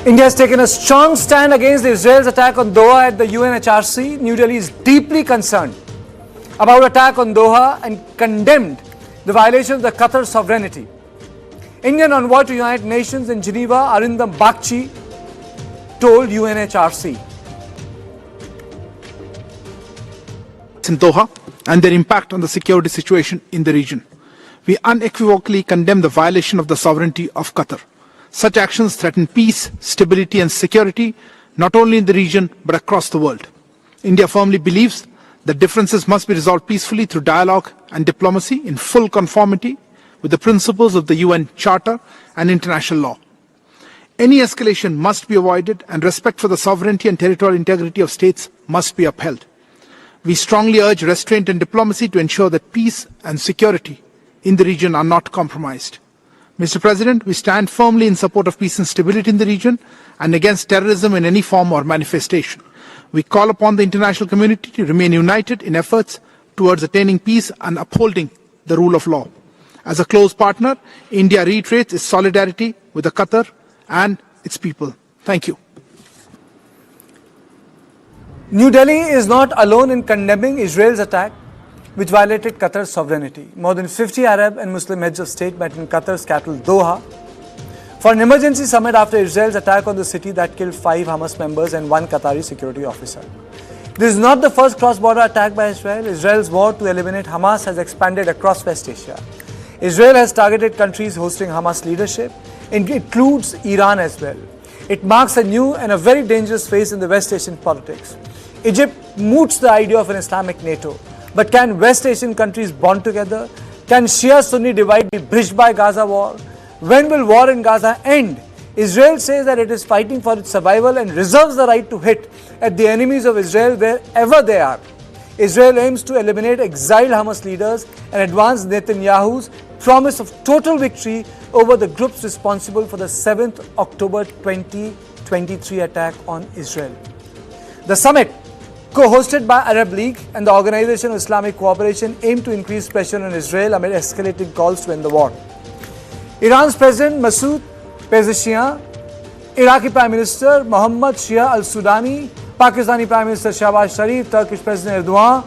India has taken a strong stand against Israel's attack on Doha at the UNHRC. New Delhi is deeply concerned about attack on Doha and condemned the violation of the Qatar sovereignty. Indian envoy to United Nations in Geneva, Arindam Bakshi, told UNHRC. In Doha and their impact on the security situation in the region. We unequivocally condemn the violation of the sovereignty of Qatar. Such actions threaten peace, stability and security not only in the region but across the world. India firmly believes that differences must be resolved peacefully through dialogue and diplomacy in full conformity with the principles of the UN Charter and international law. Any escalation must be avoided and respect for the sovereignty and territorial integrity of states must be upheld. We strongly urge restraint and diplomacy to ensure that peace and security in the region are not compromised. Mr. President, we stand firmly in support of peace and stability in the region and against terrorism in any form or manifestation. We call upon the international community to remain united in efforts towards attaining peace and upholding the rule of law. As a close partner, India reiterates its solidarity with the Qatar and its people. Thank you. New Delhi is not alone in condemning Israel's attack, which violated Qatar's sovereignty. More than 50 Arab and Muslim heads of state met in Qatar's capital Doha for an emergency summit after Israel's attack on the city that killed 5 Hamas members and 1 Qatari security officer. This is not the first cross-border attack by Israel. Israel's war to eliminate Hamas has expanded across West Asia. Israel has targeted countries hosting Hamas leadership. It includes Iran as well. It marks a new and a very dangerous phase in the West Asian politics. Egypt moots the idea of an Islamic NATO. But can West Asian countries bond together? Can Shia-Sunni divide be bridged by Gaza war? When will war in Gaza end? Israel says that it is fighting for its survival and reserves the right to hit at the enemies of Israel wherever they are. Israel aims to eliminate exiled Hamas leaders and advance Netanyahu's promise of total victory over the groups responsible for the 7th October 2023 attack on Israel. The summit, co-hosted by Arab League and the Organization of Islamic Cooperation, aimed to increase pressure on Israel amid escalating calls to end the war. Iran's President Masoud Pezeshkian, Iraqi Prime Minister Mohammad Shia al-Sudani, Pakistani Prime Minister Shahbaz Sharif, Turkish President Erdogan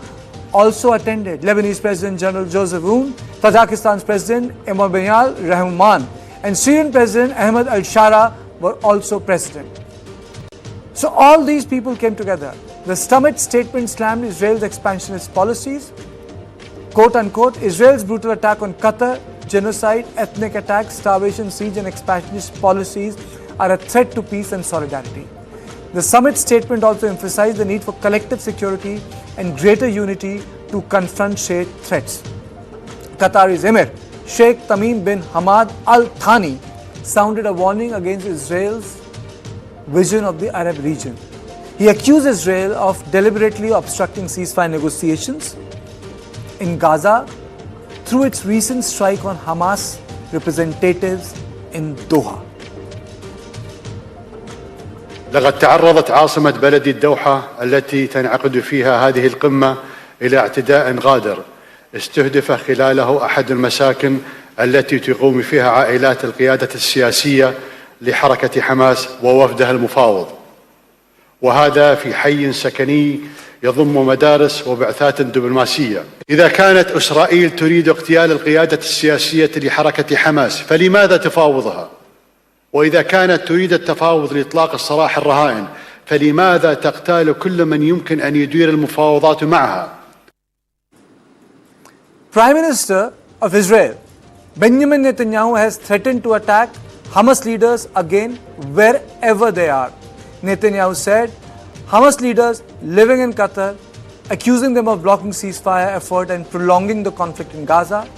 also attended. Lebanese President General Joseph Aoun, Tajikistan's President Emomali Rahman, and Syrian President Ahmed al-Shara were also present. So all these people came together. The summit statement slammed Israel's expansionist policies. Quote unquote, Israel's brutal attack on Qatar, genocide, ethnic attacks, starvation, siege and expansionist policies are a threat to peace and solidarity. The summit statement also emphasized the need for collective security and greater unity to confront shared threats. Qatari's Emir, Sheikh Tamim bin Hamad Al Thani, sounded a warning against Israel's vision of the Arab region. He accused Israel of deliberately obstructing ceasefire negotiations in Gaza through its recent strike on Hamas representatives in Doha. لقد تعرضت عاصمة بلد الدوحة التي تنعقد فيها هذه القمة إلى اعتداء غادر استهدف خلاله أحد المساكن التي تقوم فيها عائلات القيادة السياسية لحركة حماس ووفدها المفاوض، وهذا في حي سكني يضم مدارس وبعثات دبلوماسية. إذا كانت إسرائيل تريد اغتيال القيادة السياسية لحركة حماس فلماذا تفاوضها؟ وإذا كانت تريد التفاوض لإطلاق السراح الرهائن فلماذا تقتال كل من يمكن أن يدير المفاوضات معها؟ Prime Minister of Israel, Benjamin Netanyahu, has threatened to attack Hamas leaders again wherever they are. Netanyahu said Hamas leaders living in Qatar, accusing them of blocking ceasefire effort and prolonging the conflict in Gaza.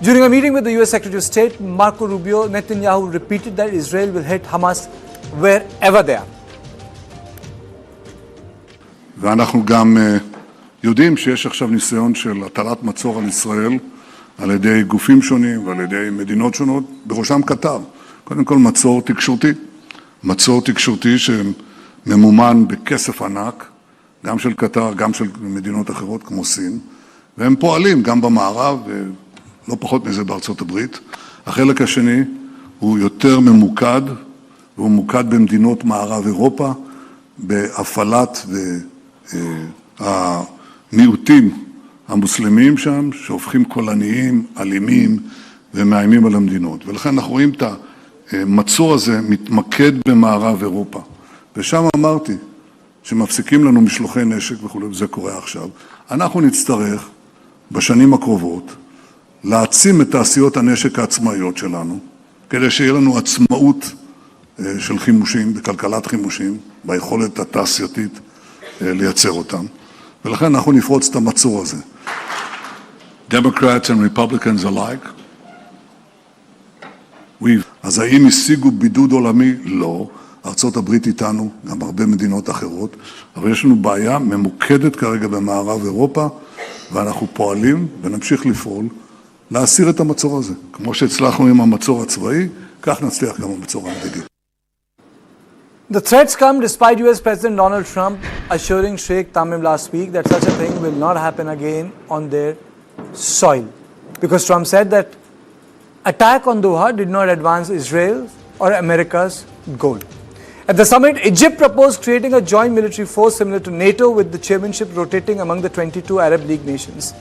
During a meeting with the US Secretary of State Marco Rubio, Netanyahu repeated that Israel will hit Hamas wherever they are. ואנחנו גם יודעים שיש עכשיו ניסיון של הטלת מצור על ישראל על ידי גופים שונים ועל ידי מדינות שונות, בראשם קטר. קודם כל מצור תקשורתי שממומן בכסף ענק, גם של קטר, גם של מדינות אחרות כמו סין, והם פועלים גם במערב, ולא פחות מזה בארצות הברית. החלק השני הוא יותר ממוקד והוא מוקד במדינות מערב אירופה, בהפעלת המיעוטים המוסלמיים שם, שהופכים קולניים, אלימים ומאיימים על המדינות. ולכן אנחנו רואים את המצור הזה מתמקד במערב אירופה. ושם אמרתי שמפסיקים לנו משלוחי נשק וכו', וזה קורה עכשיו. אנחנו נצטרך בשנים הקרובות להעצים את תעשיות הנשק העצמאיות שלנו, כדי שיהיה לנו עצמאות של חימושים, בכלכלת חימושים, ביכולת התעשייתית לייצר אותם. ולכן אנחנו נפרוץ את המצור הזה. Democrats and Republicans alike. אז האם השיגו בידוד עולמי? לא. ארצות הברית איתנו, גם הרבה מדינות אחרות, אבל יש לנו בעיה ממוקדת כרגע במערב אירופה, ואנחנו פועלים ונמשיך לפעול להסיר את המצור הזה. כמו שהצלחנו עם המצור הצבאי, כך נצליח גם המצור המדיני. The threats come despite US President Donald Trump assuring Sheikh Tamim last week that such a thing will not happen again on their soil. Because Trump said that attack on Doha did not advance Israel or America's goal. At the summit, Egypt proposed creating a joint military force similar to NATO with the chairmanship rotating among the 22 Arab League nations.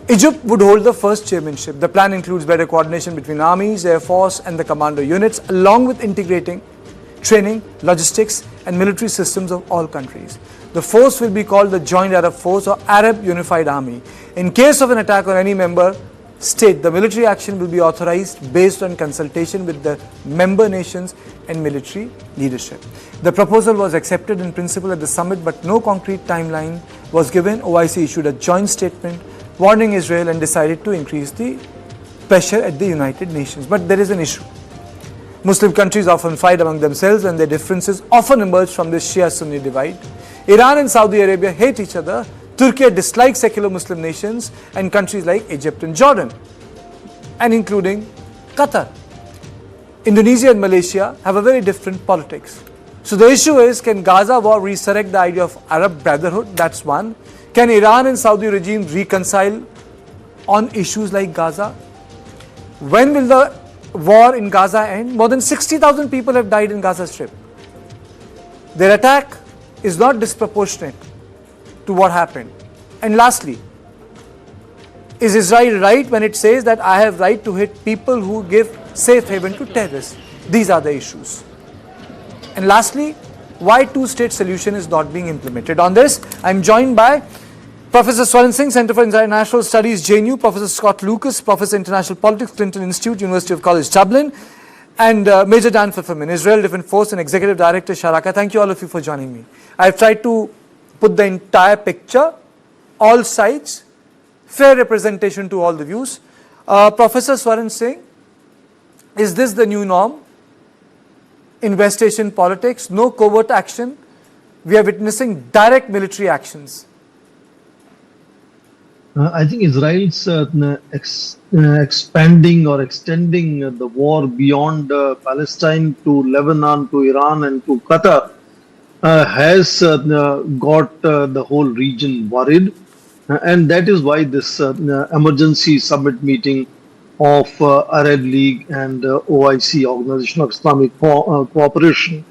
Egypt would hold the first chairmanship. The plan includes better coordination between armies, air force and the commando units, along with integrating training, logistics and military systems of all countries. The force will be called the Joint Arab Force or Arab Unified Army. In case of an attack on any member state, the military action will be authorized based on consultation with the member nations and military leadership. The proposal was accepted in principle at the summit, but no concrete timeline was given. OIC issued a joint statement warning Israel and decided to increase the pressure at the United Nations. But there is an issue. Muslim countries often fight among themselves and their differences often emerge from this Shia-Sunni divide. Iran and Saudi Arabia hate each other. Turkey dislikes secular Muslim nations and countries like Egypt and Jordan, and including Qatar. Indonesia and Malaysia have a very different politics. So the issue is, can Gaza war resurrect the idea of Arab brotherhood? That's one. Can Iran and Saudi regimes reconcile on issues like Gaza? When will the war in Gaza end? More than 60,000 people have died in Gaza Strip. Their attack is not disproportionate to what happened. And lastly, is Israel right when it says that I have right to hit people who give safe haven to terrorists? These are the issues. And lastly, why two-state solution is not being implemented? On this, I am joined by Professor Swaran Singh, Center for International Studies, JNU, Professor Scott Lucas, Professor International Politics, Clinton Institute, University of College Dublin, and Major Dan Fifferman, Israel Defense Force and Executive Director, Sharaka. Thank you all of you for joining me. I have tried to put the entire picture, all sides, fair representation to all the views. Professor Swaran Singh, is this the new norm in West Asian politics? No covert action. We are witnessing direct military actions. I think Israel's expanding or extending the war beyond Palestine to Lebanon, to Iran and to Qatar has got the whole region worried. And that is why this emergency summit meeting of Arab League and OIC, Organization of Islamic Cooperation,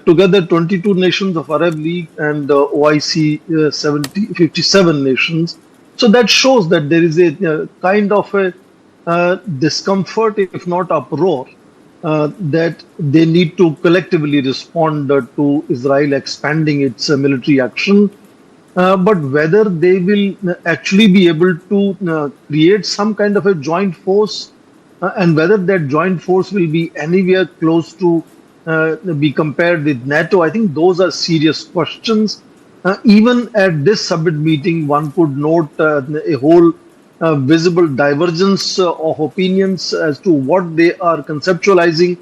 together 22 nations of Arab League and OIC 57 nations. So that shows that there is a kind of a discomfort, if not uproar, that they need to collectively respond to Israel expanding its military action. But whether they will actually be able to create some kind of a joint force and whether that joint force will be anywhere close to be compared with NATO, I think those are serious questions. Even at this summit meeting, one could note a whole visible divergence of opinions as to what they are conceptualizing.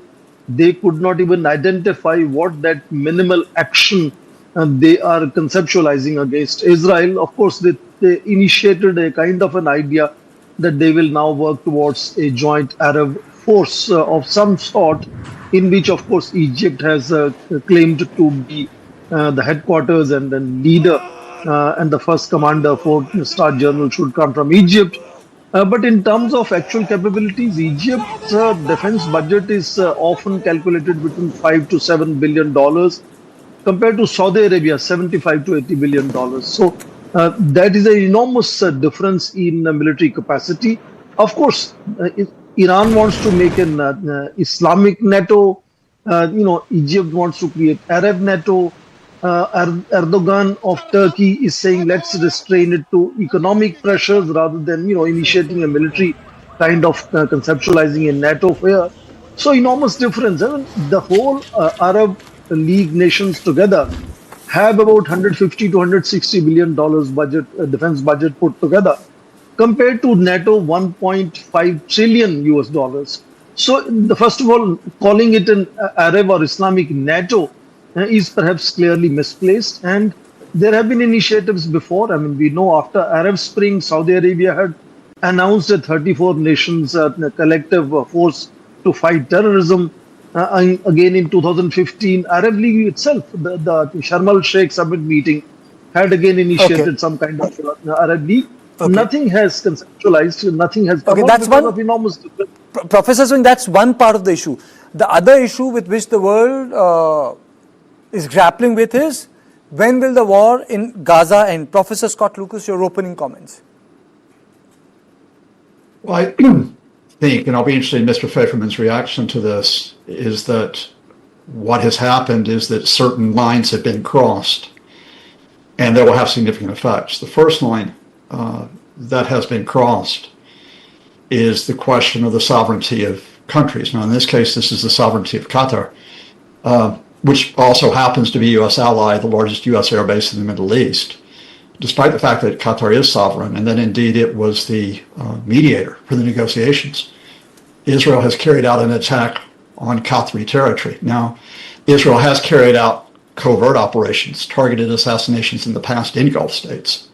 They could not even identify what that minimal action they are conceptualizing against Israel. Of course, they initiated a kind of an idea that they will now work towards a joint Arab force of some sort, in which, of course, Egypt has claimed to be the headquarters and the leader and the first commander, 4-star general, should come from Egypt. But in terms of actual capabilities, Egypt's defense budget is often calculated between $5 to $7 billion compared to Saudi Arabia, $75 to $80 billion. So that is an enormous difference in military capacity. Of course, Iran wants to make an Islamic NATO. Egypt wants to create Arab NATO. Erdogan of Turkey is saying let's restrain it to economic pressures rather than initiating a military kind of conceptualizing a NATO affair. So enormous difference. I mean, the whole Arab League nations together have about $150 to $160 billion budget, defense budget put together, compared to NATO $1.5 trillion US. So, first of all, calling it an Arab or Islamic NATO is perhaps clearly misplaced. And there have been initiatives before. I mean, we know after Arab Spring, Saudi Arabia had announced a 34 nations collective force to fight terrorism. Again, in 2015, Arab League itself, the Sharm el-Sheikh summit meeting, had again initiated some kind of Arab League. Nothing has conceptualized, nothing has come that's because one of enormous difference. Professor Swing, that's one part of the issue. The other issue with which the world is grappling with is, when will the war in Gaza end? Professor Scott Lucas, your opening comments. Well, I think, and I'll be interested in Mr. Federman's reaction to this, is that what has happened is that certain lines have been crossed, and they will have significant effects. The first line that has been crossed is the question of the sovereignty of countries. Now, in this case, this is the sovereignty of Qatar, which also happens to be a U.S. ally, the largest U.S. air base in the Middle East, despite the fact that Qatar is sovereign, and that indeed it was the mediator for the negotiations. Israel has carried out an attack on Qatari territory. Now, Israel has carried out covert operations, targeted assassinations in the past in Gulf states.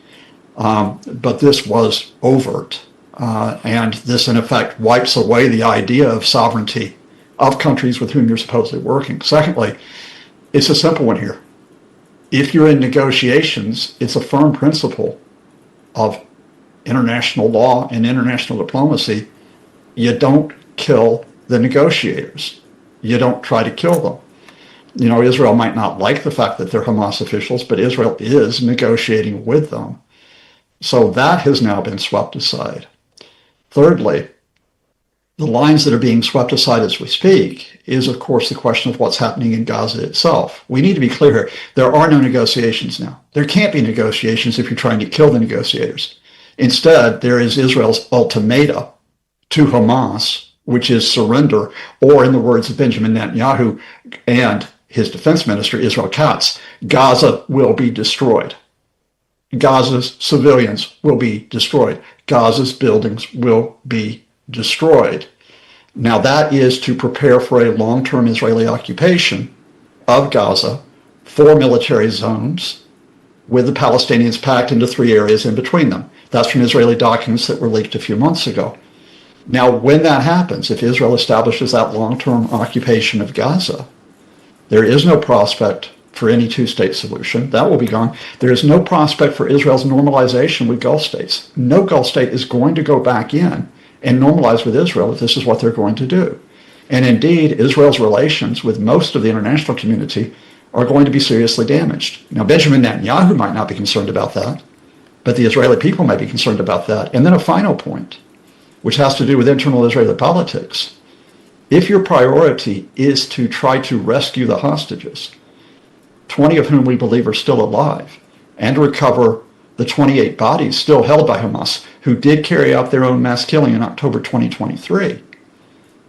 But this was overt, and this in effect wipes away the idea of sovereignty of countries with whom you're supposedly working. Secondly, it's a simple one here. If you're in negotiations, it's a firm principle of international law and international diplomacy. You don't kill the negotiators. You don't try to kill them. Israel might not like the fact that they're Hamas officials, but Israel is negotiating with them. So that has now been swept aside. Thirdly, the lines that are being swept aside as we speak is, of course, the question of what's happening in Gaza itself. We need to be clear here. There are no negotiations now. There can't be negotiations if you're trying to kill the negotiators. Instead, there is Israel's ultimatum to Hamas, which is surrender, or in the words of Benjamin Netanyahu and his defense minister, Israel Katz, Gaza will be destroyed. Gaza's civilians will be destroyed. Gaza's buildings will be destroyed. Now that is to prepare for a long-term Israeli occupation of Gaza, 4 military zones, with the Palestinians packed into 3 areas in between them. That's from Israeli documents that were leaked a few months ago. Now, when that happens, if Israel establishes that long-term occupation of Gaza, there is no prospect for any two-state solution. That will be gone. There is no prospect for Israel's normalization with Gulf states. No Gulf state is going to go back in and normalize with Israel if this is what they're going to do. And indeed, Israel's relations with most of the international community are going to be seriously damaged. Now, Benjamin Netanyahu might not be concerned about that, but the Israeli people may be concerned about that. And then a final point, which has to do with internal Israeli politics. If your priority is to try to rescue the hostages, 20 of whom we believe are still alive, and recover the 28 bodies still held by Hamas, who did carry out their own mass killing in October 2023,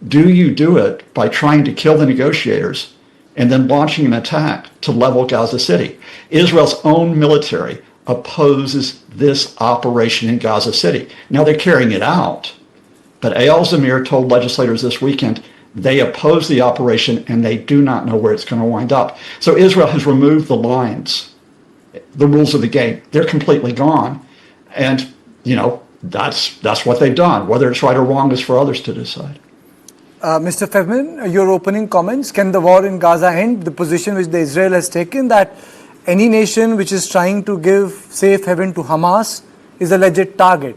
do you do it by trying to kill the negotiators and then launching an attack to level Gaza City? Israel's own military opposes this operation in Gaza City. Now they're carrying it out, but Eyal Zamir told legislators this weekend they oppose the operation and they do not know where it's going to wind up. So Israel has removed the lines, the rules of the game. They're completely gone. And, that's what they've done. Whether it's right or wrong is for others to decide. Mr. Federman, your opening comments. Can the war in Gaza end? The position which the Israel has taken, that any nation which is trying to give safe haven to Hamas is a legit target.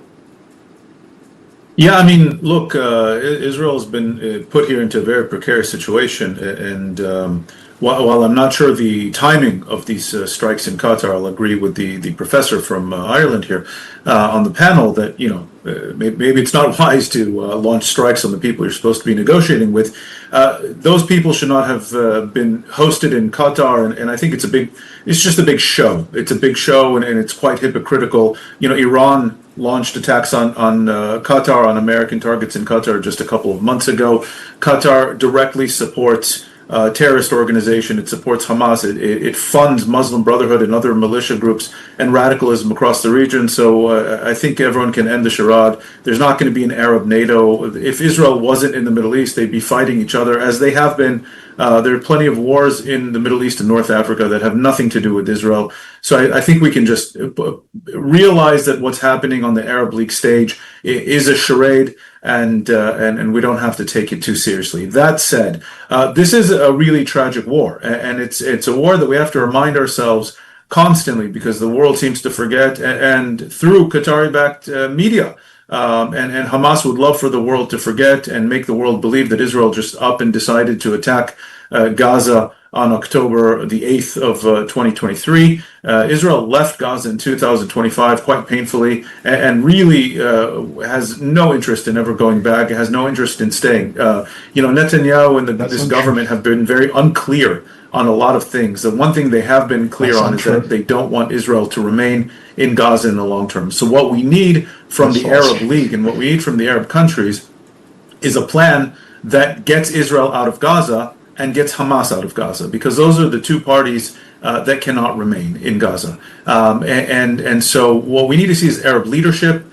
Yeah, I mean, look, Israel's been put here into a very precarious situation, and while I'm not sure the timing of these strikes in Qatar, I'll agree with the professor from Ireland here on the panel that maybe it's not wise to launch strikes on the people you're supposed to be negotiating with. Those people should not have been hosted in Qatar, and I think it's just a big show. It's a big show, and it's quite hypocritical. Iran launched attacks on Qatar, on American targets in Qatar just a couple of months ago. Qatar directly supports a terrorist organization. It supports Hamas. It funds Muslim Brotherhood and other militia groups and radicalism across the region. So I think everyone can end the charade. There's not going to be an Arab NATO. If Israel wasn't in the Middle East, they'd be fighting each other, as they have been. There are plenty of wars in the Middle East and North Africa that have nothing to do with Israel. So I think we can just realize that what's happening on the Arab League stage is a charade, and we don't have to take it too seriously. That said, this is a really tragic war, and it's a war that we have to remind ourselves constantly, because the world seems to forget, and through Qatari-backed media. And Hamas would love for the world to forget and make the world believe that Israel just up and decided to attack Gaza on October the 8th of 2023. Israel left Gaza in 2025 quite painfully, and really has no interest in ever going back. It has no interest in staying. Netanyahu and this government have been very unclear on a lot of things. The one thing they have been clear on is that they don't want Israel to remain in Gaza in the long term. So what we need from the Arab League and what we need from the Arab countries is a plan that gets Israel out of Gaza and gets Hamas out of Gaza, because those are the two parties that cannot remain in Gaza. And so what we need to see is Arab leadership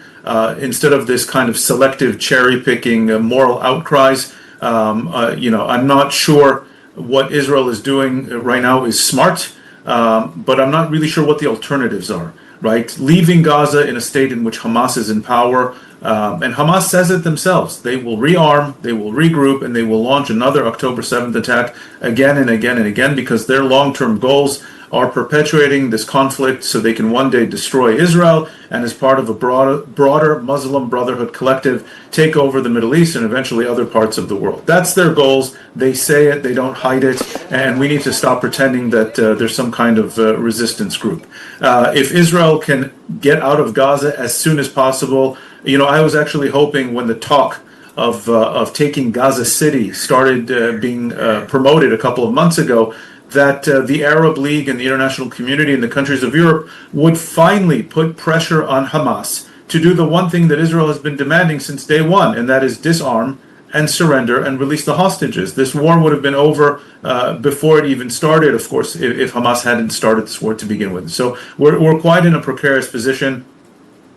instead of this kind of selective cherry-picking moral outcries. I'm not sure what Israel is doing right now is smart, but I'm not really sure what the alternatives are, right? Leaving Gaza in a state in which Hamas is in power, and Hamas says it themselves. They will rearm, they will regroup, and they will launch another October 7th attack again and again and again, because their long-term goals are perpetuating this conflict so they can one day destroy Israel, and as part of a broader Muslim Brotherhood collective, take over the Middle East and eventually other parts of the world. That's their goals. They say it, they don't hide it, and we need to stop pretending that there's some kind of resistance group. If Israel can get out of Gaza as soon as possible, I was actually hoping when the talk of taking Gaza City started being promoted a couple of months ago, that the Arab League and the international community and the countries of Europe would finally put pressure on Hamas to do the one thing that Israel has been demanding since day one, and that is disarm and surrender and release the hostages. This war would have been over before it even started, of course, if Hamas hadn't started this war to begin with. So we're quite in a precarious position.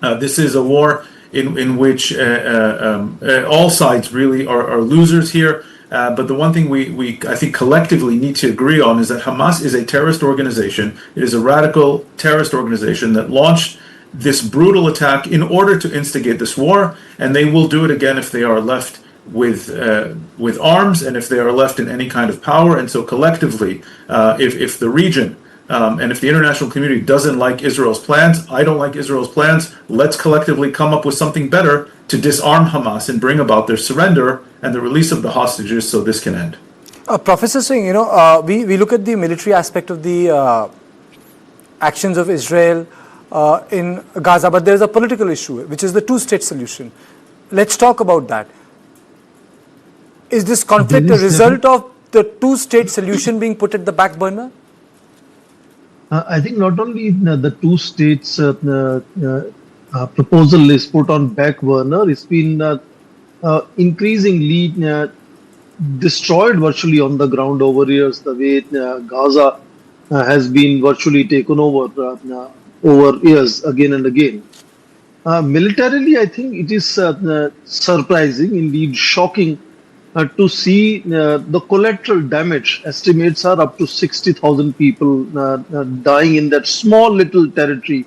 This is a war in which all sides really are losers here. But the one thing we I think collectively need to agree on is that Hamas is a terrorist organization. It is a radical terrorist organization that launched this brutal attack in order to instigate this war, and they will do it again if they are left with arms and if they are left in any kind of power. And so collectively, if the region and if the international community doesn't like Israel's plans, I don't like Israel's plans, let's collectively come up with something better to disarm Hamas and bring about their surrender and the release of the hostages so this can end. Professor Singh, we look at the military aspect of the actions of Israel in Gaza, but there is a political issue, which is the two-state solution. Let's talk about that. Is this conflict a result of the two-state solution being put at the back burner? I think not only the two states proposal is put on back burner, it's been increasingly destroyed virtually on the ground over years, the way Gaza has been virtually taken over years again and again. Militarily, I think it is surprising, indeed shocking, to see the collateral damage. Estimates are up to 60,000 people dying in that small little territory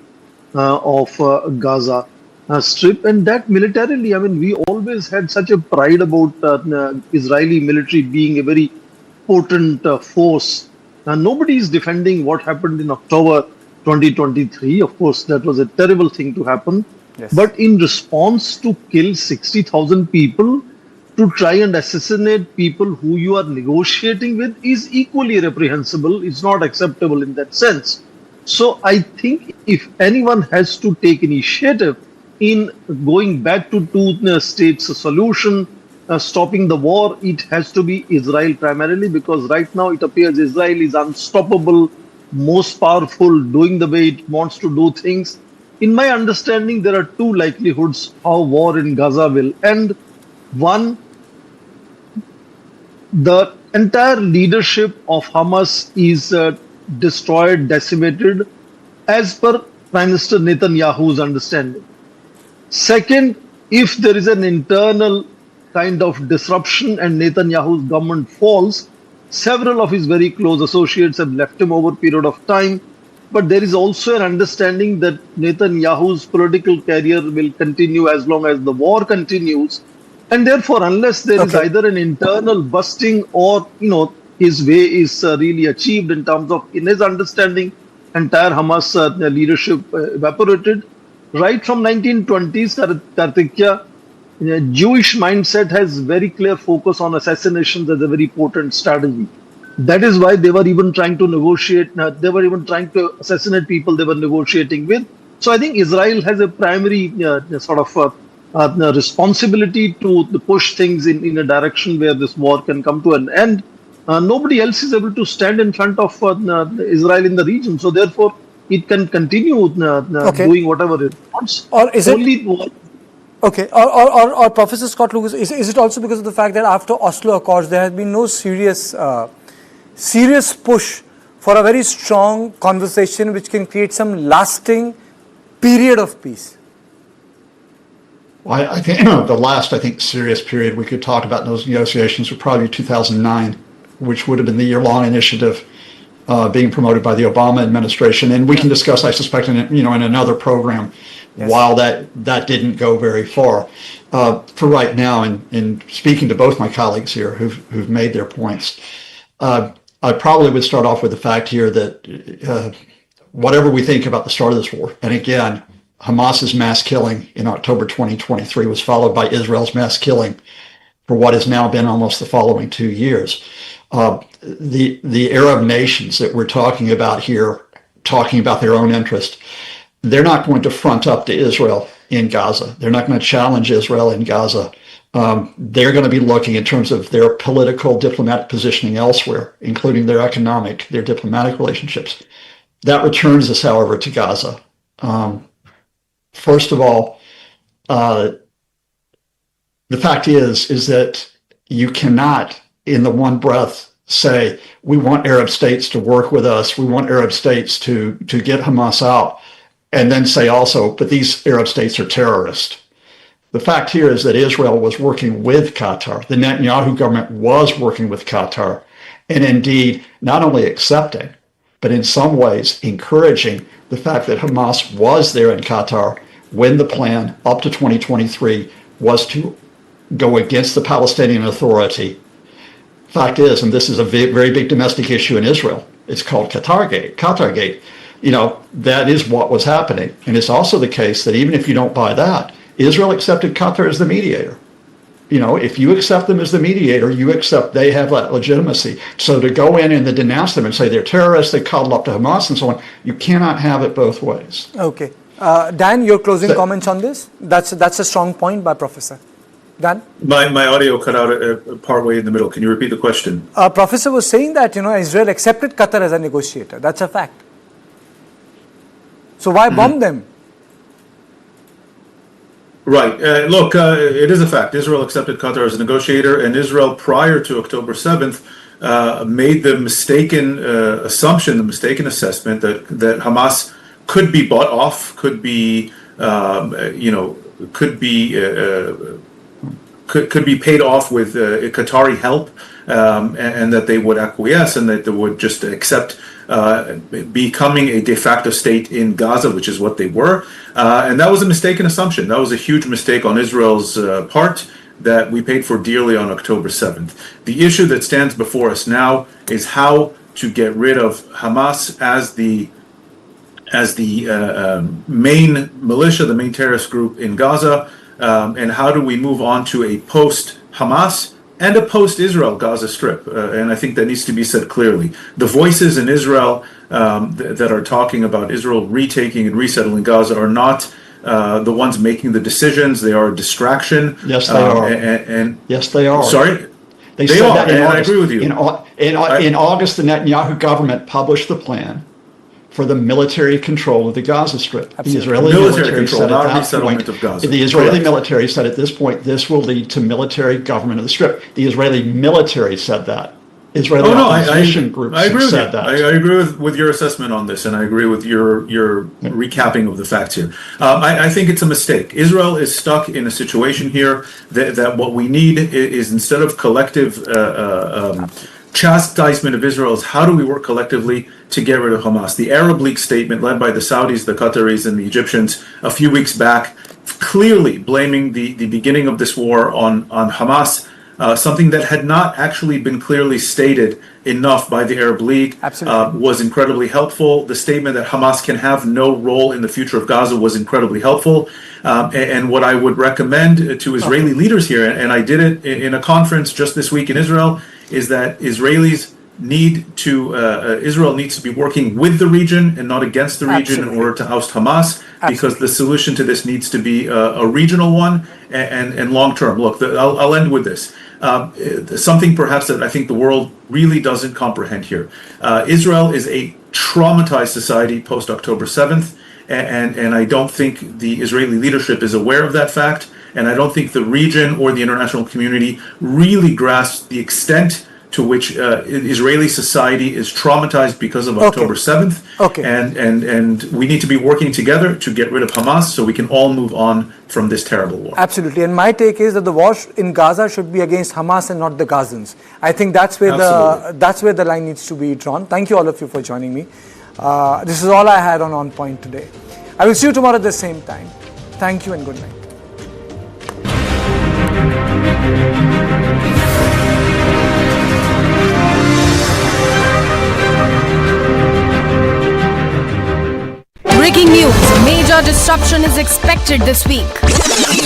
of Gaza Strip. And that militarily, I mean, we always had such a pride about Israeli military being a very potent force. Nobody is defending what happened in October 2023. Of course, that was a terrible thing to happen. Yes. But in response to kill 60,000 people, to try and assassinate people who you are negotiating with is equally reprehensible. It's not acceptable in that sense. So I think if anyone has to take initiative in going back to two states solution, stopping the war, it has to be Israel primarily, because right now it appears Israel is unstoppable, most powerful, doing the way it wants to do things. In my understanding, there are two likelihoods how war in Gaza will end. One, the entire leadership of Hamas is destroyed, decimated, as per Prime Minister Netanyahu's understanding. Second, if there is an internal kind of disruption and Netanyahu's government falls, several of his very close associates have left him over a period of time. But there is also an understanding that Netanyahu's political career will continue as long as the war continues. And therefore, unless there is either an internal busting or, his way is really achieved in terms of, in his understanding, entire Hamas leadership evaporated. Right from 1920s, Kartikya, Jewish mindset has very clear focus on assassinations as a very potent strategy. That is why they were even trying to negotiate, they were even trying to assassinate people they were negotiating with. So I think Israel has a primary responsibility to push things in a direction where this war can come to an end. Nobody else is able to stand in front of Israel in the region. So therefore, it can continue doing whatever it wants. Or is it... Okay, or Professor Scott Lucas, is it also because of the fact that after Oslo Accords, there has been no serious push for a very strong conversation which can create some lasting period of peace? Well, I think the last, serious period we could talk about in those negotiations would probably be 2009, which would have been the year-long initiative being promoted by the Obama administration. And we can discuss, I suspect, in another program, while that didn't go very far. For right now, in speaking to both my colleagues here who've made their points, I probably would start off with the fact here that whatever we think about the start of this war, and again, Hamas's mass killing in October 2023 was followed by Israel's mass killing for what has now been almost the following 2 years. The Arab nations that we're talking about here, talking about their own interest, they're not going to front up to Israel in Gaza. They're not going to challenge Israel in Gaza. They're going to be looking in terms of their political diplomatic positioning elsewhere, including their economic, their diplomatic relationships. That returns us, however, to Gaza. First of all, the fact is that you cannot, in the one breath, say, we want Arab states to work with us, we want Arab states to get Hamas out, and then say also, but these Arab states are terrorists. The fact here is that Israel was working with Qatar. The Netanyahu government was working with Qatar, and indeed not only accepting, but in some ways encouraging the fact that Hamas was there in Qatar when the plan up to 2023 was to go against the Palestinian Authority. Fact is, and this is a very big domestic issue in Israel, it's called Qatargate. That is what was happening. And it's also the case that even if you don't buy that, Israel accepted Qatar as the mediator. If you accept them as the mediator, you accept they have that legitimacy. So to go in and to denounce them and say they're terrorists, they cuddle up to Hamas and so on, you cannot have it both ways. Okay. Dan, your closing comments on this? That's a strong point by Professor. Dan? My audio cut out partway in the middle. Can you repeat the question? Professor was saying that, Israel accepted Qatar as a negotiator. That's a fact. So why bomb them? Right. Look, it is a fact. Israel accepted Qatar as a negotiator, and Israel, prior to October 7th, made the mistaken assumption, the mistaken assessment that Hamas could be bought off, could be paid off with Qatari help, and that they would acquiesce and that they would just accept becoming a de facto state in Gaza, which is what they were. And that was a mistaken assumption. That was a huge mistake on Israel's part that we paid for dearly on October 7th. The issue that stands before us now is how to get rid of Hamas as the as the main militia, the main terrorist group in Gaza, and how do we move on to a post-Hamas and a post-Israel Gaza Strip? And I think that needs to be said clearly. The voices in Israel that are talking about Israel retaking and resettling Gaza are not the ones making the decisions. They are a distraction. Yes, they are. Yes, they are. Sorry? They They said are, that in and I August. agree with you. In August, the Netanyahu government published the plan for the military control of the Gaza Strip. The Israeli Military military control, said not at that resettlement point, of Gaza. the Israeli Correct. military said at this point, this will lead to military government of the Strip. The Israeli military said that. Israeli opposition groups I agree with said you. that. I agree with your assessment on this, and I agree with your recapping of the facts here. I think it's a mistake. Israel is stuck in a situation here that what we need is, instead of collective chastisement of Israel, is how do we work collectively to get rid of Hamas? The Arab League statement led by the Saudis, the Qataris, and the Egyptians a few weeks back, clearly blaming the beginning of this war on Hamas. Something that had not actually been clearly stated enough by the Arab League was incredibly helpful. The statement that Hamas can have no role in the future of Gaza was incredibly helpful. And what I would recommend to Israeli leaders here, and I did it in a conference just this week in Israel, is that Israelis Israel needs to be working with the region and not against the region in order to oust Hamas, because the solution to this needs to be a regional one and long term. Look, I'll end with this. Something perhaps that I think the world really doesn't comprehend here. Israel is a traumatized society post October 7th, and I don't think the Israeli leadership is aware of that fact, and I don't think the region or the international community really grasps the extent to which Israeli society is traumatized because of October 7th. Okay. And we need to be working together to get rid of Hamas so we can all move on from this terrible war. Absolutely. And my take is that the war in Gaza should be against Hamas and not the Gazans. I think that's where the line needs to be drawn. Thank you all of you for joining me. This is all I had on Point today. I will see you tomorrow at the same time. Thank you and good night. Breaking news. Major disruption is expected this week.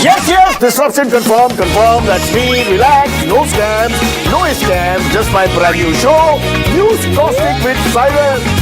Yes, disruption confirmed. That's me. Relax, no scams, just my brand new show, News Caustic with Cyrus.